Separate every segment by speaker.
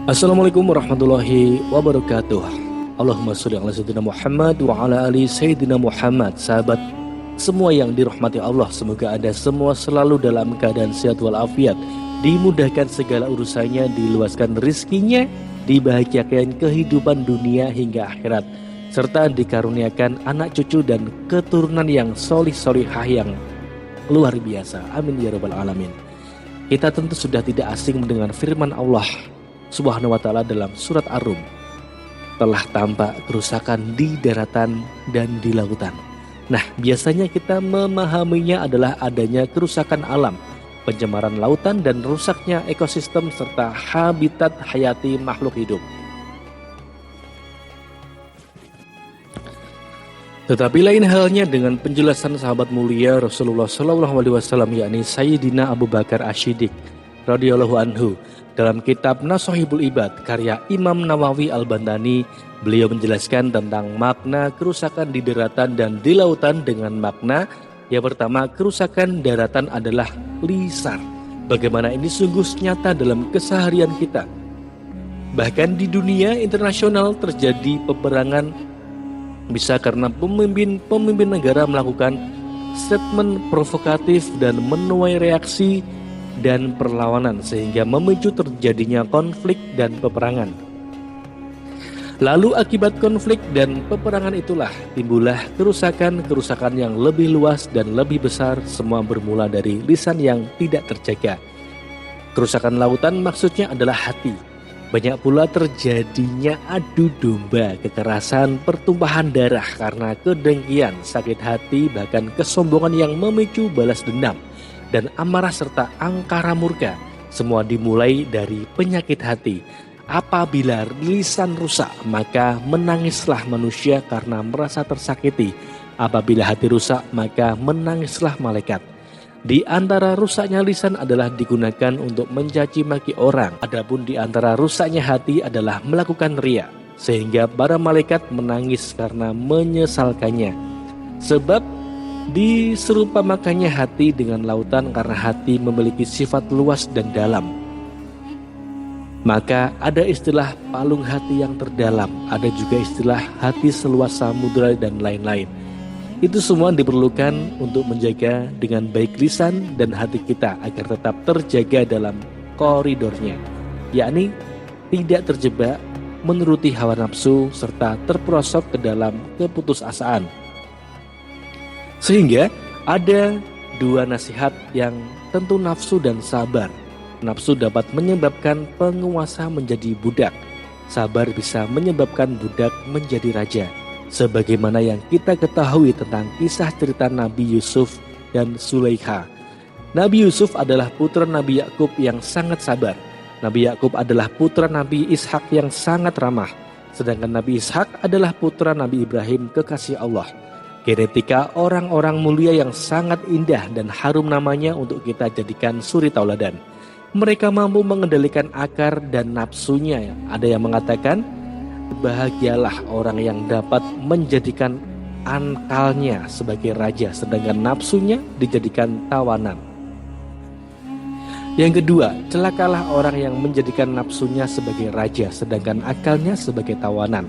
Speaker 1: Assalamualaikum warahmatullahi wabarakatuh. Allahumma sholli ala sayyidina Muhammad wa ala ali sayyidina Muhammad. Sahabat semua yang dirahmati Allah, semoga Anda semua selalu dalam keadaan sehat walafiat, dimudahkan segala urusannya, diluaskan rizkinya, dibahagiakan kehidupan dunia hingga akhirat, serta dikaruniakan anak cucu dan keturunan yang solih-solihah yang luar biasa. Amin ya rabbal alamin. Kita tentu sudah tidak asing mendengar firman Allah Subhanahu wa ta'ala dalam surat Ar-Rum. Telah tampak kerusakan di daratan dan di lautan. Nah, biasanya kita memahaminya adalah adanya kerusakan alam, pencemaran lautan dan rusaknya ekosistem serta habitat hayati makhluk hidup. Tetapi lain halnya dengan penjelasan sahabat mulia Rasulullah SAW, yakni Sayyidina Abu Bakar Asy-Siddiq radhiyallahu anhu. Dalam kitab Nashahibul Ibad karya Imam Nawawi Al-Bantani, beliau menjelaskan tentang makna kerusakan di daratan dan di lautan dengan makna yang pertama, kerusakan daratan adalah lisan. Bagaimana ini sungguh nyata dalam keseharian kita. Bahkan di dunia internasional terjadi peperangan, bisa karena pemimpin negara melakukan statement provokatif dan menuai reaksi dan perlawanan sehingga memicu terjadinya konflik dan peperangan. Lalu akibat konflik dan peperangan itulah timbullah kerusakan yang lebih luas dan lebih besar, semua bermula dari lisan yang tidak terjaga. Kerusakan lautan maksudnya adalah hati. Banyak pula terjadinya adu domba, kekerasan, pertumpahan darah karena kedengkian, sakit hati, bahkan kesombongan yang memicu balas dendam dan amarah serta angkara murka. Semua dimulai dari penyakit hati. Apabila lisan rusak, maka menangislah manusia karena merasa tersakiti. Apabila hati rusak, maka menangislah malaikat. Di antara rusaknya lisan adalah digunakan untuk mencaci maki orang. Adapun di antara rusaknya hati adalah melakukan riya, sehingga para malaikat menangis karena menyesalkannya. Sebab diserumpamakannya hati dengan lautan karena hati memiliki sifat luas dan dalam. Maka ada istilah palung hati yang terdalam, ada juga istilah hati seluas samudra dan lain-lain. Itu semua diperlukan untuk menjaga dengan baik lisan dan hati kita agar tetap terjaga dalam koridornya, yakni tidak terjebak menuruti hawa nafsu serta terperosok ke dalam keputusasaan. Sehingga ada dua nasihat yang tentu nafsu dan sabar. Nafsu dapat menyebabkan penguasa menjadi budak. Sabar bisa menyebabkan budak menjadi raja. Sebagaimana yang kita ketahui tentang kisah cerita Nabi Yusuf dan Zulaikha. Nabi Yusuf adalah putra Nabi Yakub yang sangat sabar. Nabi Yakub adalah putra Nabi Ishak yang sangat ramah. Sedangkan Nabi Ishak adalah putra Nabi Ibrahim, kekasih Allah. Genetika orang-orang mulia yang sangat indah dan harum namanya untuk kita jadikan suri tauladan. Mereka mampu mengendalikan akar dan nafsunya. Ada yang mengatakan, bahagialah orang yang dapat menjadikan akalnya sebagai raja, sedangkan nafsunya dijadikan tawanan. Yang kedua, celakalah orang yang menjadikan nafsunya sebagai raja, sedangkan akalnya sebagai tawanan.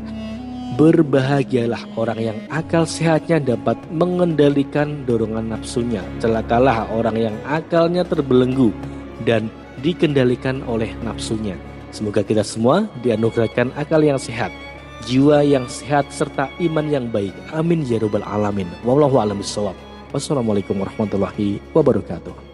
Speaker 1: Berbahagialah orang yang akal sehatnya dapat mengendalikan dorongan nafsunya. Celakalah orang yang akalnya terbelenggu dan dikendalikan oleh nafsunya. Semoga kita semua dianugerahkan akal yang sehat, jiwa yang sehat, serta iman yang baik. Amin ya rabbal alamin. Wallahu a'lam bishawab. Wassalamualaikum warahmatullahi wabarakatuh.